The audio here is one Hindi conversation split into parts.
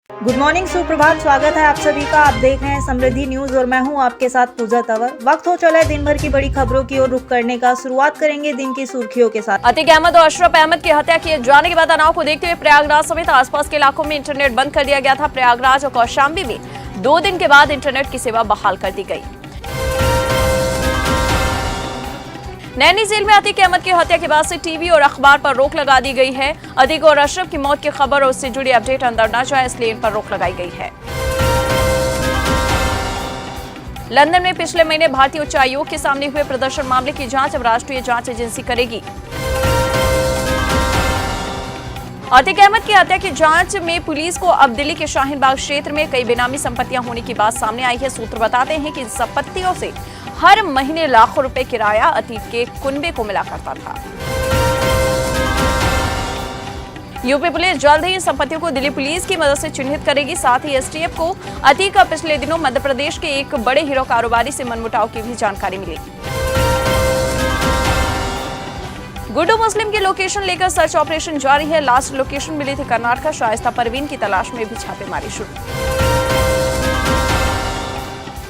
गुड मॉर्निंग, सुप्रभात। स्वागत है आप सभी का। आप देख रहे हैं समृद्धि न्यूज और मैं हूं आपके साथ पूजा तंवर। वक्त हो चला है दिन भर की बड़ी खबरों की ओर रुख करने का। शुरुआत करेंगे दिन की सुर्खियों के साथ। अतीक अहमद और अशरफ अहमद की हत्या किए जाने के बाद तनाव को देखते हुए प्रयागराज समेत आसपास के इलाकों में इंटरनेट बंद कर दिया गया था। प्रयागराज और कौशाम्बी में 2 दिन के बाद इंटरनेट की सेवा बहाल कर दी गई। नैनी जेल में अतीक अहमद की हत्या के बाद से टीवी और अखबार पर रोक लगा दी गई है। अतीक और अशरफ की मौत की खबर और उससे जुड़ी अपडेट अंदर न जाए, इसलिए इन पर रोक लगाई गई है। लंदन में पिछले महीने भारतीय उच्चायोग के सामने हुए प्रदर्शन मामले की जांच अब राष्ट्रीय जांच एजेंसी करेगी। अतीक अहमद की हत्या की जांच में पुलिस को अब दिल्ली के शाहीन बाग क्षेत्र में कई बेनामी संपत्तियां होने की बात सामने आई है। सूत्र बताते हैं कि इन संपत्तियों से हर महीने लाखों रुपए किराया अतीक के कुनबे को मिला करता था। यूपी पुलिस जल्द ही इन संपत्तियों को दिल्ली पुलिस की मदद से चिन्हित करेगी। साथ ही एसटीएफ को अतीक का पिछले दिनों मध्य प्रदेश के एक बड़े हीरो कारोबारी से मनमुटाव की भी जानकारी मिली। गुड्डू मुस्लिम की लोकेशन लेकर सर्च ऑपरेशन जारी है। लास्ट लोकेशन मिली थी कर्नाटक। शाइस्ता परवीन की तलाश में भी छापेमारी शुरू।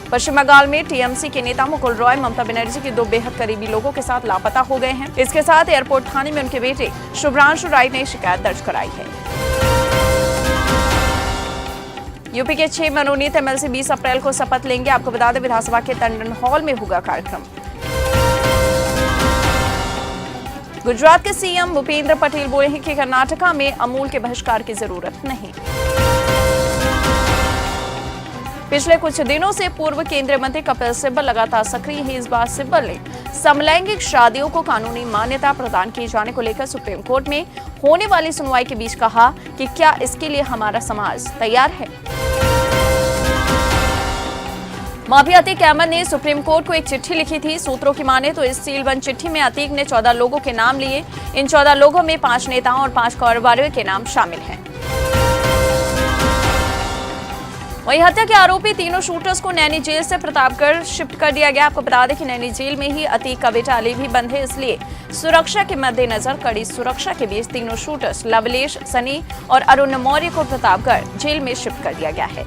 पश्चिम बंगाल में टीएमसी के नेता मुकुल रॉय ममता बनर्जी के 2 बेहद करीबी लोगों के साथ लापता हो गए हैं। इसके साथ एयरपोर्ट थाने में उनके बेटे शुभ्रांशु राय ने शिकायत दर्ज कराई है। यूपी के 6 मनोनीत एमएलसी 20 अप्रैल को शपथ लेंगे। आपको बता दें, विधानसभा के टंडन हॉल में होगा कार्यक्रम। गुजरात के सीएम भूपेंद्र पटेल बोले हैं कि कर्नाटका में अमूल के बहिष्कार की जरूरत नहीं। पिछले कुछ दिनों से पूर्व केंद्रीय मंत्री कपिल सिब्बल लगातार सक्रिय हैं। इस बार सिब्बल ने समलैंगिक शादियों को कानूनी मान्यता प्रदान किए जाने को लेकर सुप्रीम कोर्ट में होने वाली सुनवाई के बीच कहा कि क्या इसके लिए हमारा समाज तैयार है। माफिया अतीक अहमद ने सुप्रीम कोर्ट को एक चिट्ठी लिखी थी। सूत्रों की माने तो इस सीलबंद चिट्ठी में अतीक ने 14 लोगों के नाम लिए। इन 14 लोगों में 5 नेताओं और 5 कारोबारियों के नाम शामिल हैं। वहीं हत्या के आरोपी तीनों शूटर्स को नैनी जेल से प्रतापगढ़ शिफ्ट कर दिया गया। आपको बता दें कि नैनी जेल में ही अतीक का बेटा अली भी बंद है, इसलिए सुरक्षा के मद्देनजर कड़ी सुरक्षा के बीच तीनों शूटर्स लवलेश, सनी और अरुण मौर्य को प्रतापगढ़ जेल में शिफ्ट कर दिया गया है।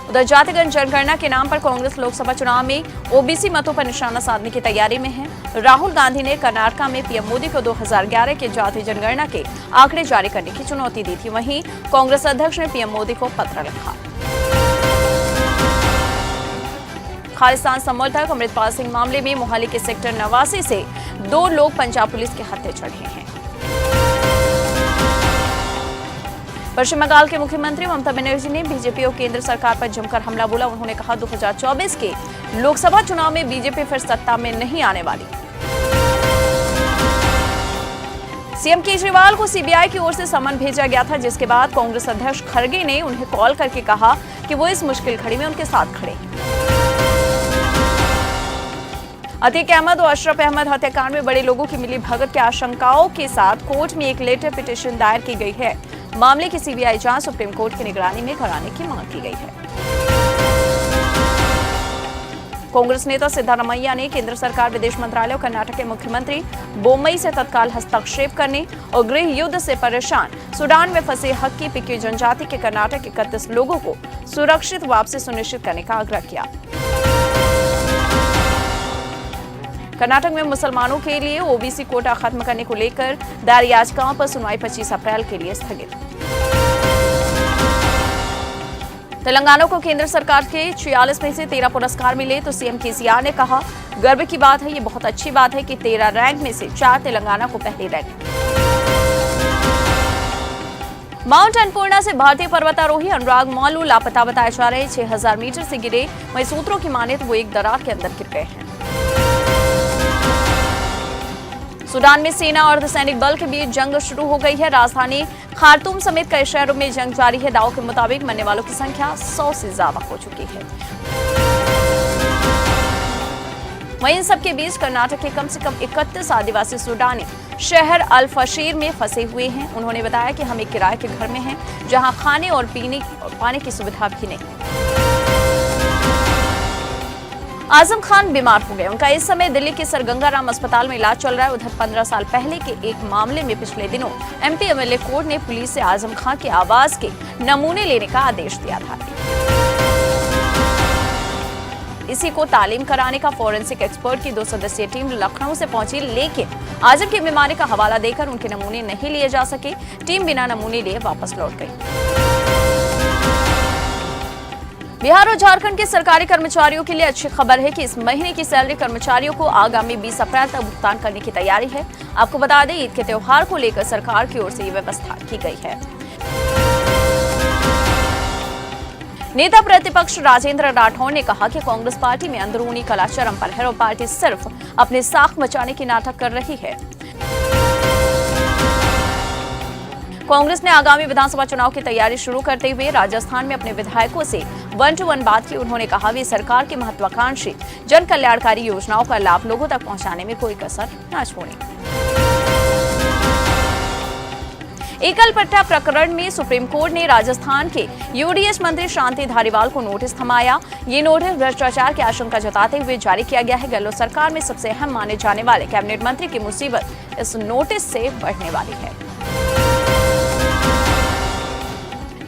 उधर जातिगत जनगणना के नाम पर कांग्रेस लोकसभा चुनाव में ओबीसी मतों पर निशाना साधने की तैयारी में है। राहुल गांधी ने कर्नाटक में पीएम मोदी को 2011 के जाति जनगणना के आंकड़े जारी करने की चुनौती दी थी। वहीं कांग्रेस अध्यक्ष ने पीएम मोदी को पत्र लिखा। खालिस्तान समर्थक अमृतपाल सिंह मामले में मोहाली के सेक्टर 89 से 2 लोग पंजाब पुलिस के हत्थे चढ़े हैं। पश्चिम बंगाल के मुख्यमंत्री ममता बनर्जी ने बीजेपी और केंद्र सरकार पर जमकर हमला बोला। उन्होंने कहा 2024 के लोकसभा चुनाव में बीजेपी फिर सत्ता में नहीं आने वाली। सीएम केजरीवाल को सीबीआई की ओर से समन भेजा गया था, जिसके बाद कांग्रेस अध्यक्ष खड़गे ने उन्हें कॉल करके कहा कि वो इस मुश्किल घड़ी में उनके साथ खड़े। अतीक अहमद और अशरफ अहमद हत्याकांड में बड़े लोगों की मिली भगत की आशंकाओं के साथ कोर्ट में एक लेटर पिटीशन दायर की गई है। मामले की सीबीआई जांच सुप्रीम कोर्ट की निगरानी में कराने की मांग की गई है। कांग्रेस नेता सिद्धारमैया ने केंद्र सरकार, विदेश मंत्रालय और कर्नाटक के मुख्यमंत्री बोम्मई से तत्काल हस्तक्षेप करने और गृह युद्ध से परेशान सूडान में फंसे हक्की पिक्की जनजाति के कर्नाटक के 31 लोगों को सुरक्षित वापसी सुनिश्चित करने का आग्रह किया। कर्नाटक में मुसलमानों के लिए ओबीसी कोटा खत्म करने को लेकर दायर याचिकाओं पर सुनवाई 25 अप्रैल के लिए स्थगित। तेलंगाना को केंद्र सरकार के 46 में से 13 पुरस्कार मिले तो सीएम केसीआर ने कहा, गर्व की बात है, ये बहुत अच्छी बात है कि 13 रैंक में से 4 तेलंगाना को पहली रैंक। माउंट अन्नपूर्णा से भारतीय पर्वतारोही अनुराग मालू लापता बताए जा रहे। 6000 मीटर से गिरे। वहीं सूत्रों की माने तो वो एक दरार के अंदर गिर गए हैं। सूडान में सेना और अर्धसैनिक बल के बीच जंग शुरू हो गई है। राजधानी खार्तूम समेत कई शहरों में जंग जारी है। दावों के मुताबिक मरने वालों की संख्या 100 से ज्यादा हो चुकी है। वहीं इन सबके बीच कर्नाटक के कम से कम 31 आदिवासी सूडानी शहर अल फशीर में फंसे हुए हैं। उन्होंने बताया कि हम एक किराए के घर में हैं, जहां खाने और पीने और पानी की सुविधा भी नहीं। आजम खान बीमार हो गए। उनका इस समय दिल्ली के सर गंगाराम अस्पताल में इलाज चल रहा है। उधर 15 साल पहले के एक मामले में पिछले दिनों एमपी एमएलए कोर्ट ने पुलिस से आजम खान की आवाज के नमूने लेने का आदेश दिया था। इसी को तालीम कराने का फोरेंसिक एक्सपर्ट की 2 सदस्यीय टीम लखनऊ से पहुंची, लेकिन आजम की बीमारी का हवाला देकर उनके नमूने नहीं लिए जा सके। टीम बिना नमूने लिए वापस लौट गई। बिहार और झारखंड के सरकारी कर्मचारियों के लिए अच्छी खबर है कि इस महीने की सैलरी कर्मचारियों को आगामी 20 अप्रैल तक भुगतान करने की तैयारी है। आपको बता दें, ईद के त्योहार को लेकर सरकार की ओर से ये व्यवस्था की गई है। नेता प्रतिपक्ष राजेंद्र राठौड़ ने कहा कि कांग्रेस पार्टी में अंदरूनी कलह चरम पर है और पार्टी सिर्फ अपने साख मचाने की नाटक कर रही है। कांग्रेस ने आगामी विधानसभा चुनाव की तैयारी शुरू करते हुए राजस्थान में अपने विधायकों से 1-to-1 बात की। उन्होंने कहा वे सरकार की महत्वाकांक्षी जन कल्याणकारी योजनाओं का लाभ लोगों तक पहुंचाने में कोई कसर न छोड़ें। एकल पट्टा प्रकरण में सुप्रीम कोर्ट ने राजस्थान के यूडीएच मंत्री शांति धारीवाल को नोटिस थमाया। ये नोटिस भ्रष्टाचार की आशंका जताते हुए जारी किया गया है। गहलोत सरकार में सबसे अहम माने जाने वाले कैबिनेट मंत्री की मुसीबत इस नोटिस से बढ़ने वाली है।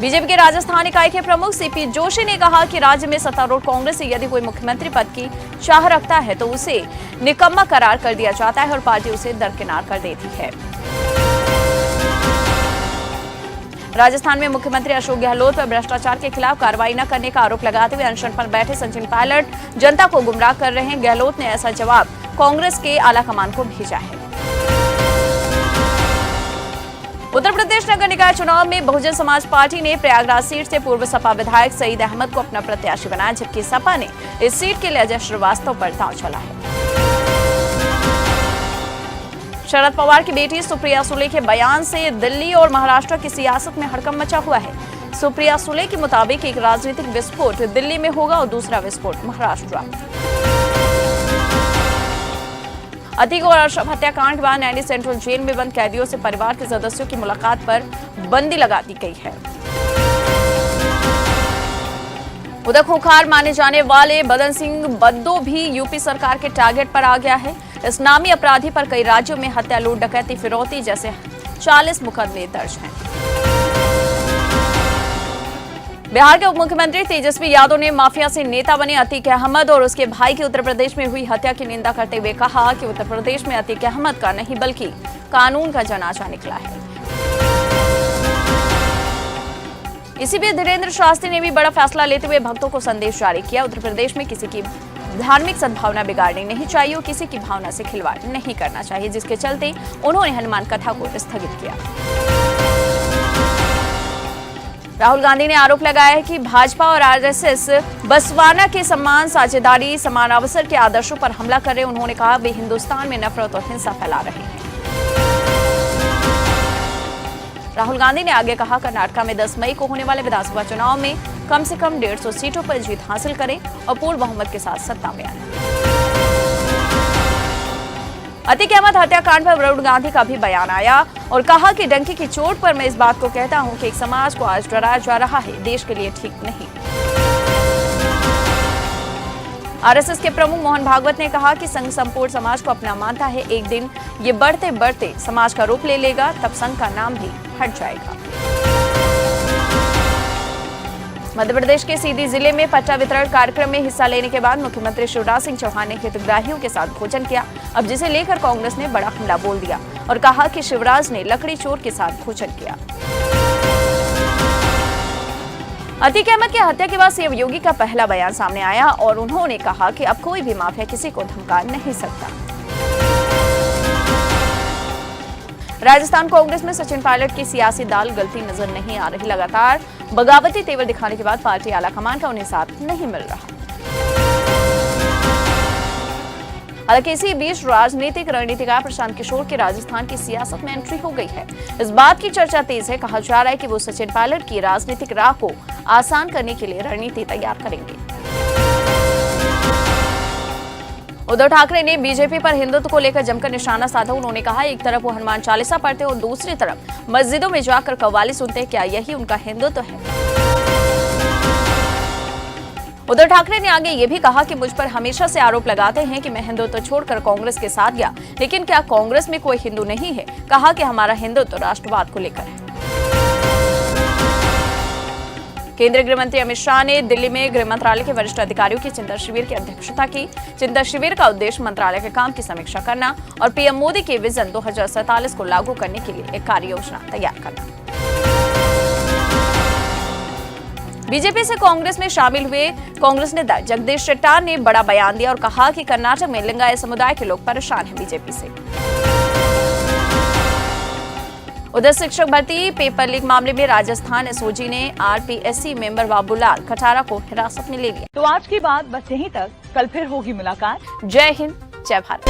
बीजेपी के राजस्थान इकाई के प्रमुख सीपी जोशी ने कहा कि राज्य में सत्तारूढ़ कांग्रेस से यदि कोई मुख्यमंत्री पद की चाह रखता है तो उसे निकम्मा करार कर दिया जाता है और पार्टी उसे दरकिनार कर देती है। राजस्थान में मुख्यमंत्री अशोक गहलोत पर भ्रष्टाचार के खिलाफ कार्रवाई न करने का आरोप लगाते हुए अनशन पर बैठे सचिन पायलट जनता को गुमराह कर रहे हैं। गहलोत ने ऐसा जवाब कांग्रेस के आलाकमान को भेजा है। उत्तर प्रदेश नगर निकाय चुनाव में बहुजन समाज पार्टी ने प्रयागराज सीट से पूर्व सपा विधायक सईद अहमद को अपना प्रत्याशी बनाया, जबकि सपा ने इस सीट के लिए अजय श्रीवास्तव पर दांव चला है। शरद पवार की बेटी सुप्रिया सुले के बयान से दिल्ली और महाराष्ट्र की सियासत में हड़कंप मचा हुआ है। सुप्रिया सुले के मुताबिक एक राजनीतिक विस्फोट दिल्ली में होगा और दूसरा विस्फोट महाराष्ट्र। अतीक और अशरफ हत्याकांड के बाद नैनी सेंट्रल जेल में बंद कैदियों से परिवार के सदस्यों की मुलाकात पर बंदी लगा दी गई है। उधर खूंखार माने जाने वाले बदन सिंह बद्दो भी यूपी सरकार के टारगेट पर आ गया है। इस नामी अपराधी पर कई राज्यों में हत्या, लूट, डकैती, फिरौती जैसे 40 मुकदमे दर्ज हैं। बिहार के उप मुख्यमंत्री तेजस्वी यादव ने माफिया से नेता बने अतीक अहमद और उसके भाई की उत्तर प्रदेश में हुई हत्या की निंदा करते हुए कहा कि उत्तर प्रदेश में अतीक अहमद का नहीं बल्कि कानून का जनाजा निकला है। इसी बीच धीरेन्द्र शास्त्री ने भी बड़ा फैसला लेते हुए भक्तों को संदेश जारी किया। उत्तर प्रदेश में किसी की धार्मिक सद्भावना बिगाड़नी नहीं चाहिए और किसी की भावना से खिलवाड़ नहीं करना चाहिए, जिसके चलते उन्होंने हनुमान कथा को स्थगित किया। राहुल गांधी ने आरोप लगाया है कि भाजपा और आरएसएस बसवाना के सम्मान, साझेदारी, समान अवसर के आदर्शों पर हमला कर रहे हैं। उन्होंने कहा वे हिंदुस्तान में नफरत और हिंसा फैला रहे हैं। राहुल गांधी ने आगे कहा कर्नाटक में 10 मई को होने वाले विधानसभा चुनाव में कम से कम 150 सीटों पर जीत हासिल करें और पूर्ण बहुमत के साथ सत्ता में आए। अतीक अहमद हत्याकांड पर राहुल गांधी का भी बयान आया और कहा कि डंकी की चोट पर मैं इस बात को कहता हूं कि एक समाज को आज डराया जा रहा है, देश के लिए ठीक नहीं। आरएसएस के प्रमुख मोहन भागवत ने कहा कि संघ संपूर्ण समाज को अपना मानता है। एक दिन ये बढ़ते बढ़ते समाज का रूप ले लेगा, तब संघ का नाम भी हट जाएगा। मध्य प्रदेश के सीधी जिले में पट्टा वितरण कार्यक्रम में हिस्सा लेने के बाद मुख्यमंत्री शिवराज सिंह चौहान ने हितग्राहियों के साथ भोजन किया। अब जिसे लेकर कांग्रेस ने बड़ा हमला बोल दिया और कहा कि शिवराज ने लकड़ी चोर के साथ भोजन किया। अतीक अहमद की हत्या के बाद सीएम योगी का पहला बयान सामने आया और उन्होंने कहा कि अब कोई भी माफिया किसी को धमका नहीं सकता। राजस्थान कांग्रेस में सचिन पायलट की सियासी दाल गलती नजर नहीं आ रही। लगातार बगावती तेवर दिखाने के बाद पार्टी आलाकमान का उन्हें साथ नहीं मिल रहा। हालांकि इसी बीच राजनीतिक रणनीतिकार प्रशांत किशोर की राजस्थान की सियासत में एंट्री हो गई है। इस बात की चर्चा तेज है। कहा जा रहा है कि वो सचिन पायलट की राजनीतिक राह को आसान करने के लिए रणनीति तैयार करेंगे। उद्धव ठाकरे ने बीजेपी पर हिंदुत्व को लेकर जमकर निशाना साधा। उन्होंने कहा एक तरफ वो हनुमान चालीसा पढ़ते और दूसरी तरफ मस्जिदों में जाकर कव्वाली सुनते हैं। क्या यही उनका हिंदुत्व है? उद्धव ठाकरे ने आगे ये भी कहा कि मुझ पर हमेशा से आरोप लगाते हैं कि मैं हिंदुत्व छोड़कर कांग्रेस के साथ गया, लेकिन क्या कांग्रेस में कोई हिंदू नहीं है? कहा कि हमारा हिंदुत्व राष्ट्रवाद को लेकर है। केंद्रीय गृह मंत्री अमित शाह ने दिल्ली में गृह मंत्रालय के वरिष्ठ अधिकारियों की चिंतन शिविर की अध्यक्षता की। चिंतन शिविर का उद्देश्य मंत्रालय के काम की समीक्षा करना और पीएम मोदी के विजन 2047 को लागू करने के लिए एक कार्य योजना तैयार करना। बीजेपी से कांग्रेस में शामिल हुए कांग्रेस नेता जगदीश शेट्टार ने बड़ा बयान दिया और कहा कि कर्नाटक में लिंगायत समुदाय के लोग परेशान हैं बीजेपी से। उधर शिक्षक भर्ती पेपर लीक मामले में राजस्थान एसओजी ने आरपीएससी मेंबर बाबूलाल खटारा को हिरासत में ले लिया। तो आज की बात बस यहीं तक, कल फिर होगी मुलाकात। जय हिंद, जय भारत।